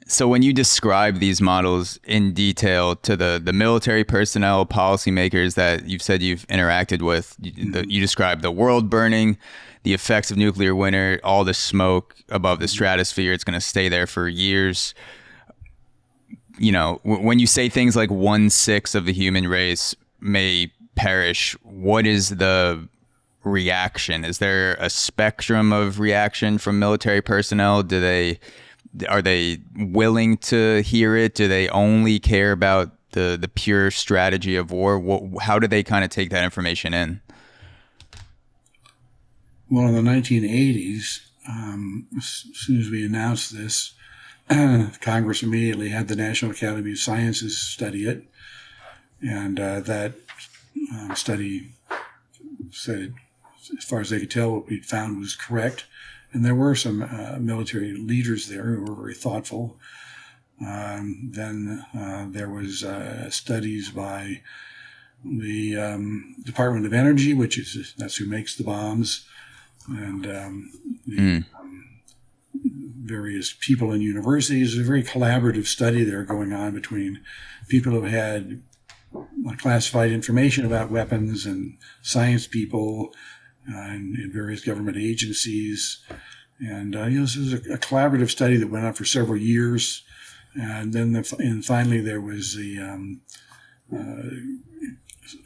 So when you describe these models in detail to the military personnel, policymakers that you've said you've interacted with, you describe the world burning, the effects of nuclear winter, all the smoke above the stratosphere. It's going to stay there for years. When you say things like 1/6 of the human race may perish, what is the reaction? Is there a spectrum of reaction from military personnel? Are they willing to hear it? Do they only care about the pure strategy of war? How do they kind of take that information in? Well, in the 1980s, as soon as we announced this, Congress immediately had the National Academy of Sciences study it, and that study said, as far as they could tell, what we'd found was correct. And there were some military leaders there who were very thoughtful. Then there was studies by the Department of Energy, that's who makes the bombs, and various people in universities. There's a very collaborative study there going on between people who had classified information about weapons and science people and various government agencies. And this was a collaborative study that went on for several years. And then finally there was the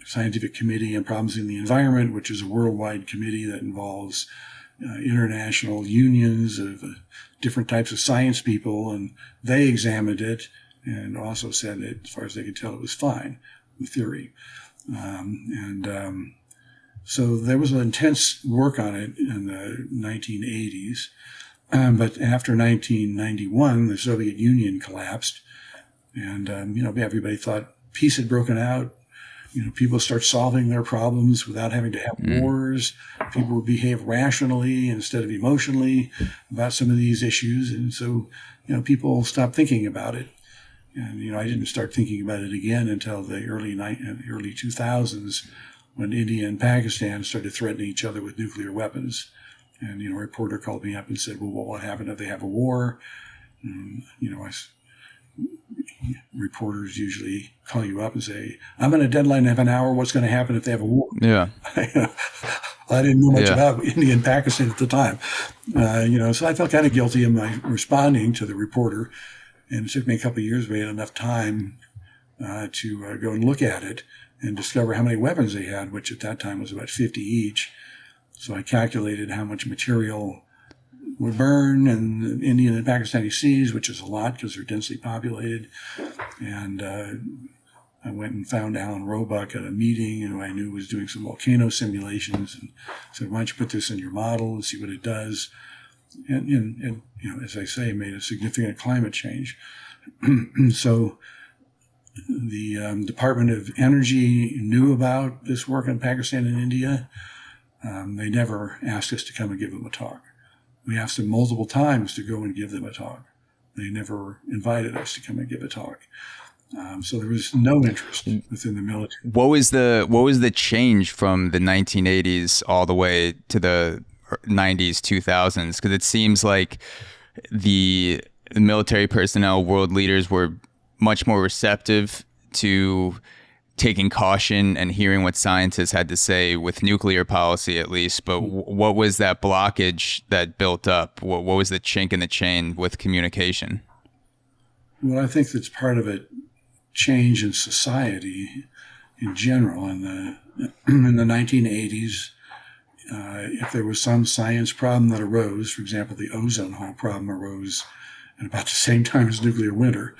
Scientific Committee on Problems in the Environment, which is a worldwide committee that involves international unions of different types of science people. And they examined it and also said that, as far as they could tell, it was fine, the theory. So there was an intense work on it in the 1980s. But after 1991, the Soviet Union collapsed. And, everybody thought peace had broken out. People start solving their problems without having to have wars. People would behave rationally instead of emotionally about some of these issues. And so, people stopped thinking about it. And, I didn't start thinking about it again until the early 2000s, when India and Pakistan started threatening each other with nuclear weapons. And, a reporter called me up and said, well, what will happen if they have a war? And, reporters usually call you up and say, I'm on a deadline of an hour. What's going to happen if they have a war? Yeah. I didn't know much about India and Pakistan at the time. So I felt kind of guilty in my responding to the reporter. And it took me a couple of years. We had enough time to go and look at it and discover how many weapons they had, which at that time was about 50 each. So I calculated how much material would burn in the Indian and Pakistani seas, which is a lot because they're densely populated. And I went and found Alan Roebuck at a meeting, who I knew was doing some volcano simulations, and said, why don't you put this in your model and see what it does? And as I say, made a significant climate change. So the Department of Energy knew about this work in Pakistan and India. They never asked us to come and give them a talk. We asked them multiple times to go and give them a talk. They never invited us to come and give a talk. So there was no interest within the military. What was the change from the 1980s all the way to the 90s, 2000s? Because it seems like the military personnel, world leaders were much more receptive to taking caution and hearing what scientists had to say with nuclear policy, at least. But what was that blockage that built up? What was the chink in the chain with communication? Well, I think that's part of a change in society in general. In the 1980s, if there was some science problem that arose, for example, the ozone hole problem arose at about the same time as nuclear winter.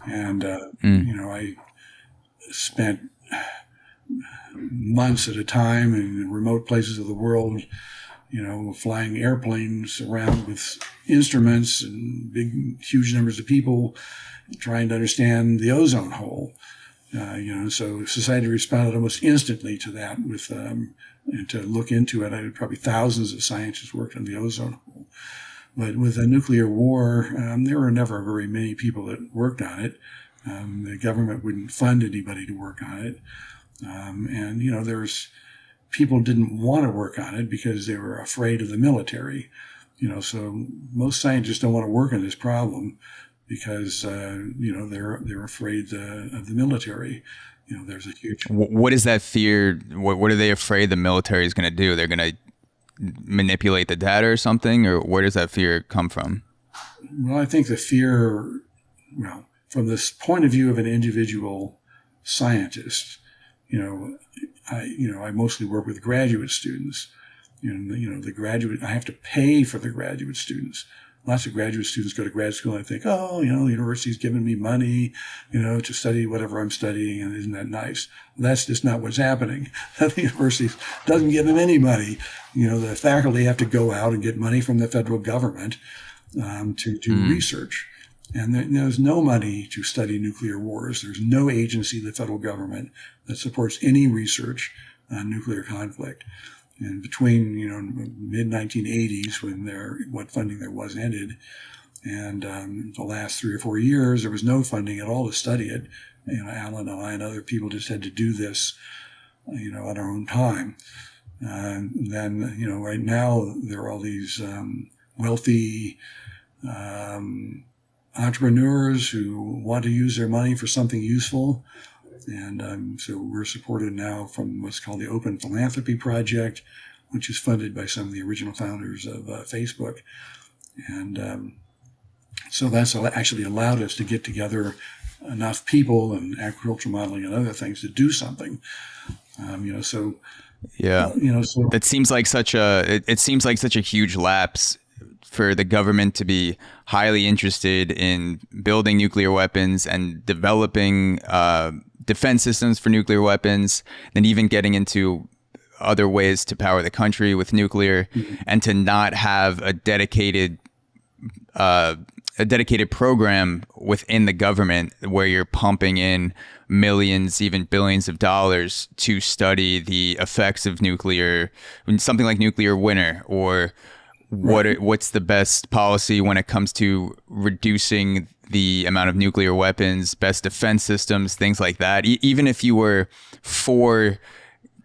And, I spent months at a time in remote places of the world, flying airplanes around with instruments and huge numbers of people trying to understand the ozone hole. So society responded almost instantly to that and to look into it. I had probably thousands of scientists worked on the ozone hole. But with a nuclear war, there were never very many people that worked on it. The government wouldn't fund anybody to work on it. There's people didn't want to work on it because they were afraid of the military. So most scientists don't want to work on this problem because they're afraid of the military. There's a huge. What is that fear? What are they afraid the military is going to do? They're going to manipulate the data or something, or where does that fear come from? Well, I think the fear, from this point of view of an individual scientist, I mostly work with graduate students. I have to pay for the graduate students. Lots of graduate students go to grad school and I think, the university's giving me money, to study whatever I'm studying, and isn't that nice? Well, that's just not what's happening. The university doesn't give them any money. The faculty have to go out and get money from the federal government to do research. And there's no money to study nuclear wars. There's no agency, the federal government, that supports any research on nuclear conflict. And between, mid 1980s, when what funding there was ended, and the last 3 or 4 years, there was no funding at all to study it. Alan and I and other people just had to do this, on our own time. And then, right now, there are all these wealthy entrepreneurs who want to use their money for something useful. And so we're supported now from what's called the Open Philanthropy Project, which is funded by some of the original founders of Facebook. And so that's actually allowed us to get together enough people and agricultural modeling and other things to do something. So it seems like such a huge lapse for the government to be highly interested in building nuclear weapons and developing defense systems for nuclear weapons, and even getting into other ways to power the country with nuclear, and to not have a dedicated program within the government where you're pumping in millions, even billions of dollars to study the effects of nuclear, something like nuclear winter, or what's the best policy when it comes to reducing the amount of nuclear weapons, best defense systems, things like that. Even if you were for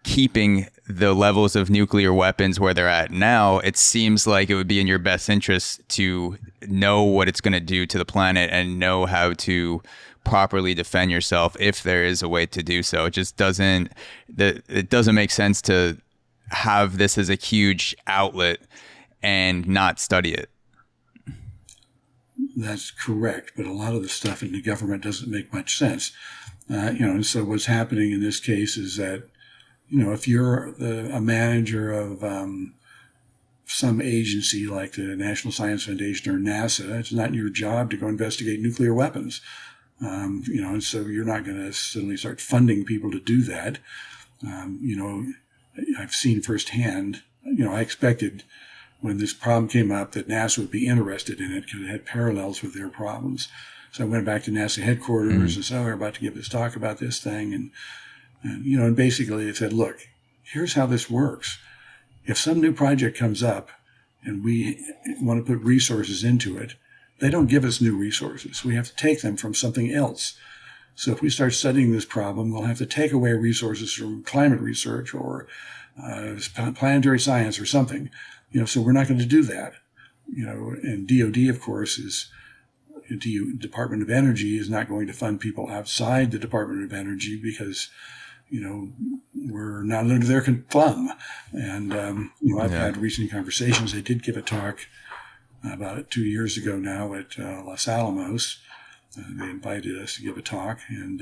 keeping the levels of nuclear weapons where they're at now, it seems like it would be in your best interest to know what it's going to do to the planet and know how to properly defend yourself if there is a way to do so. It just doesn't make sense to have this as a huge outlet and not study it. That's correct, but a lot of the stuff in the government doesn't make much sense. And so what's happening in this case is that, if you're a manager of some agency like the National Science Foundation or NASA, it's not your job to go investigate nuclear weapons. And so you're not going to suddenly start funding people to do that. I've seen firsthand, I expected when this problem came up that NASA would be interested in it because it had parallels with their problems. So I went back to NASA headquarters and said, we're about to give this talk about this thing. And basically they said, look, here's how this works. If some new project comes up and we want to put resources into it, they don't give us new resources. We have to take them from something else. So if we start studying this problem, we'll have to take away resources from climate research or planetary science or something. So we're not going to do that. And DOD, of course, Department of Energy is not going to fund people outside the Department of Energy because, we're not under their thumb. And, I've had recent conversations. I did give a talk about 2 years ago now at Los Alamos. They invited us to give a talk. And,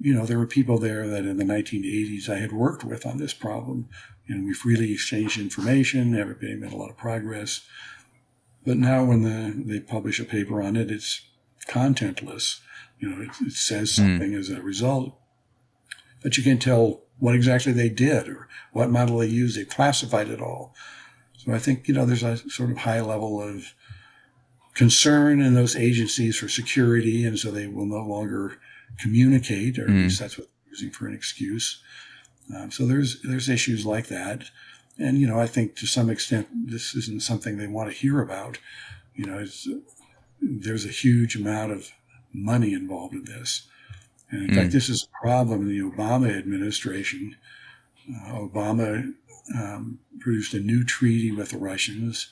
there were people there that in the 1980s I had worked with on this problem. And we freely exchanged information. Everybody made a lot of progress. But now when they publish a paper on it, it's contentless. It says something as a result. But you can't tell what exactly they did or what model they used. They classified it all. So I think, there's a sort of high level of concern in those agencies for security. And so they will no longer communicate, or at least that's what they're using for an excuse. So there's issues like that. And, I think to some extent, this isn't something they want to hear about. There's a huge amount of money involved in this. And in fact, this is a problem in the Obama administration. Obama produced a new treaty with the Russians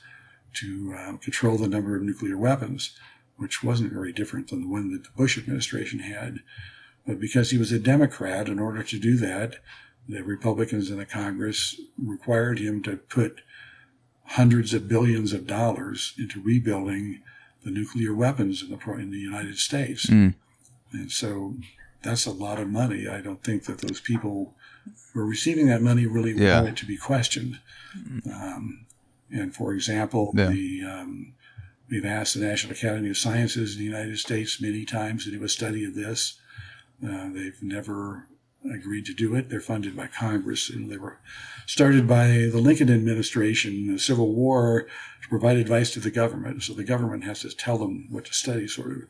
to control the number of nuclear weapons. which wasn't very different than the one that the Bush administration had. But because he was a Democrat, in order to do that, the Republicans in the Congress required him to put hundreds of billions of dollars into rebuilding the nuclear weapons in the United States. And so that's a lot of money. I don't think that those people who are receiving that money really want it to be questioned. And for example, we've asked the National Academy of Sciences in the United States many times to do a study of this. They've never agreed to do it. They're funded by Congress, and they were started by the Lincoln administration, the Civil War, to provide advice to the government. So the government has to tell them what to study, sort of.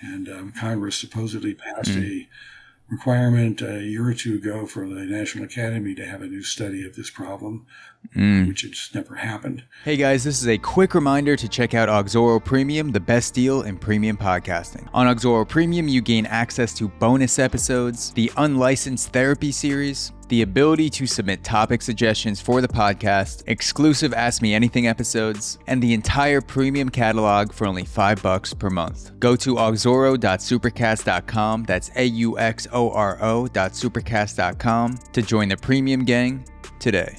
And Congress supposedly passed a requirement a year or two ago for the National Academy to have a new study of this problem, which has never happened. Hey guys, this is a quick reminder to check out AUXORO Premium, the best deal in premium podcasting. On AUXORO Premium, you gain access to bonus episodes, the unlicensed therapy series, the ability to submit topic suggestions for the podcast, exclusive Ask Me Anything episodes, and the entire premium catalog for only $5 per month. Go to auxoro.supercast.com, that's AUXORO.supercast.com, to join the premium gang today.